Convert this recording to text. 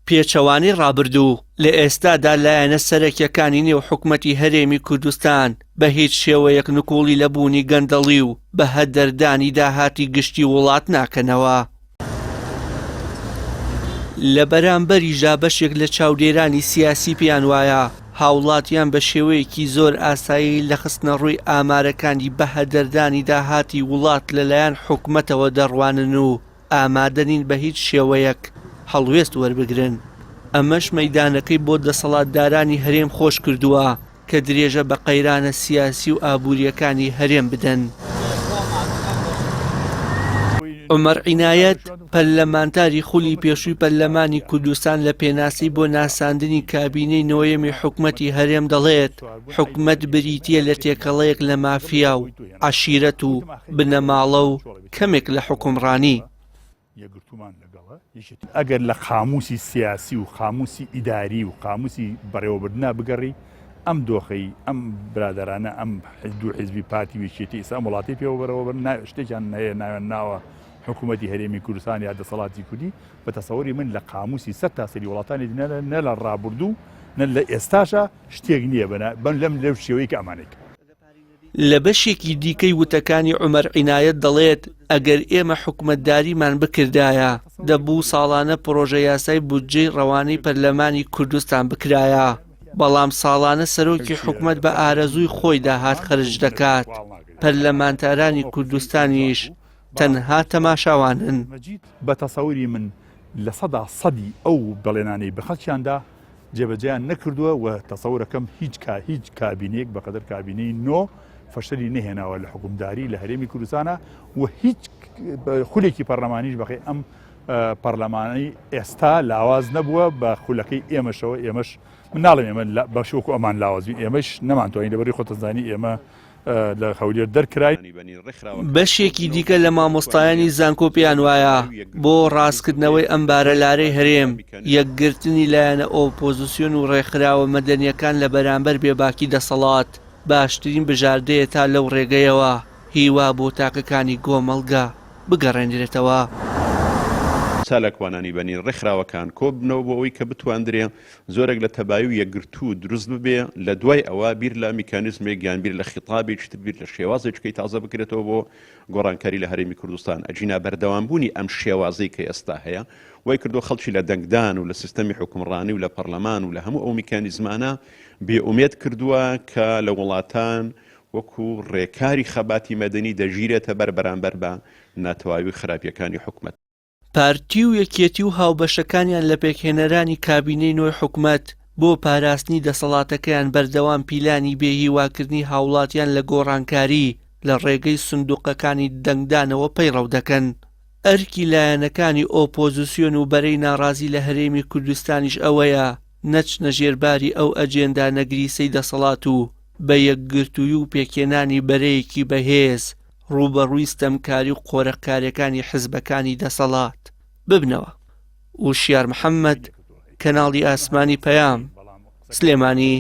پێچەوانەی ڕابردوو لە ئێستادا لایەنە سەرەکیەکانی نێو حکومەتی هەرێمی کوردستان بە هیچ شێوەیەک نکوڵی لەبوونی گەندەڵی و بە هەدەردانی داهاتی گشتی وڵات ناکەنەوە. لە بەرامبەریژا بەشێک لە چاودێرانی سیاسی پێیان وایە هاوڵاتیان بە شێوەیەکی زۆر ئاسایی لە خستنە ڕووی ئامارەکانی بە هەدەردانی داهاتی وڵات لەلایەن حکومەتەوە دەڕوانن و ئامادەنین بە هیچ شێوەیەک هەڵوێست وەربگرن. ئەمەش مەیدانەکەی بۆ دەسەڵاتدارانی هەرێم خۆش کردووە کە درێژە بە قەیرانە سیاسی و ئابوووریەکانی هەرێم بدەن. عومەر عینایەت پەرلەمانتاری خولی پێشووی پەرلەمانی کوردستان لە پێناسی بۆ ناساندنی کابینەی نۆیەمی حکومەتی هەرێم دەڵێت حکومەت بریتیە لە تێکەڵەیەک لە مافیا و عەشیرەت و بنەماڵە و کەمێک لە حکومڕانی. ئەگەر لە قاموسی سیاسی و قاموسی ئیداری و قاموسی بەڕێوەبردنا بگەڕی ئەم دۆخەی ئەم برادرانە ئەم دوو حیزبی پارتی ویشێتی ئێستا وڵاتی پێوە بەرەوەبەر شتێکیان نەیە ناوێن ناوە حکوومەتی هەرێمی کوردستان یا دەسەڵاتی کوردی بە تەسەوەری من لە قاموسی سەر تاسەری وڵاتانی نە لە ڕابردوو نە لە ئێستاشە شتێک نییە بەن لەو شێوەیە کە ئەمانێک. لە بەشێکی دیکەی وتەکانی عومەر عینایەت دەڵێت ئەگەر ئێمە حکومەتداریمان بکردایە دەبوو ساڵانە پرۆژە یاسای بودجەی ڕەوانەی پەرلەمانی کوردستان بکرایە، بەڵام ساڵانە سەرۆکی حکومەت بە ئارەزووی خۆی داهات خەرج دەکات. پەرلەمانتارانی کوردستانیش تەنها تەماشاوانن. بە تەسەوری من لە سەدا سەدی ئەو بەڵێنانەی بە خەڵکیاندا جێبەجێیان نەکردووە و تەسەورەکەم هیچ کابینەیەک بەقەدر کابینەی نۆ فەشەری نەهێناوە لە حکومداری لە هەرێمی کوردستانە و هیچ خولێکی پەرلەمانیش بەخێ ئەم پەرلەمانی ئێستا لاواز نەبووە بە خولەکەی ئێمەشەوە. ئێمەش من ناڵم ئێمە بە شۆک ئەمان لاوازی ئێمەش نەمانتوانین لەبەری خۆتەزانی ئێمە لە خەولێر دەرکراین. بەشێکی دیکە لە مامۆستایانی زانکۆ پێیان وایە بۆ ڕاستکردنەوەی ئەم بارەلارەی هەرێم یەکگرتنی لایەنە ئۆپۆزیسیۆن و ڕێکخراوە مەدەنیەکان لە بەرامبەر بێباکی دەسەڵات باشترین بژاردەیە تا لەو ڕێگەیەوە هیوا بۆ تاقەکانی گۆمەڵگا بگەڕێنرێتەوە. چالەکوانانی بەنین ڕێکخراوەکان کۆ بنەوە بۆ ئەوەی کە بتواندرێ زۆرێک لە تەبایی و یەکگرتوو دروست ببێ لە دوای ئەوە بیر لە میکانیزمێک یان بیر لە خیتابێک بیر لە شێوازێکەکەی تازە بکرێتەوە بۆ گۆڕانکاری لە هەرێمی کوردستان. ئەجینا بەردەوامبوونی ئەم شێوازەی کە ئێستا هەیە وای کردو خەڵکی لە دەنگدان و لە سیستەمی حکومڕانی و لە پەرلەمان و لە هەموو ئەو میکانیزمانە بێئومێد کردووە کە لە وڵاتان وەکو ڕێکاری خەباتی مەدەنی دەژیرێتە بەرامبەر بە ناتەواوی خراپیەکانی حکومەت. پارتی و یەکێتی و هاوبەشەکانیان لە پێکهێنەرانی کابینەی نۆی حکومەت بۆ پاراستنی دەسەڵاتەکەیان بەردەوام پیلانی بێهیواکردنی هاوڵاتیان لە گۆڕانکاری لە ڕێگەی سندوقەکانی دەنگدانەوە پەیڕەو دەکەن. ئەرکی لایەنەکانی ئۆپۆزیسیۆن و بەرەی ناڕازی لە هەرێمی کوردستانیش ئەوەیە نەچنە ژێرباری ئەو ئەجێندا نەگریسەی دەسەڵات و بە یەکگرتووی و پێکێنانی بەرەیەکی بەهێز ڕوبەڕووی ستەمکاری و قۆرەقکاریەکانی حزبەکانی دەسەڵات ببنەوە. وشیار محەممەد، کەناڵی ئاسمانی پەیام، سلێمانی.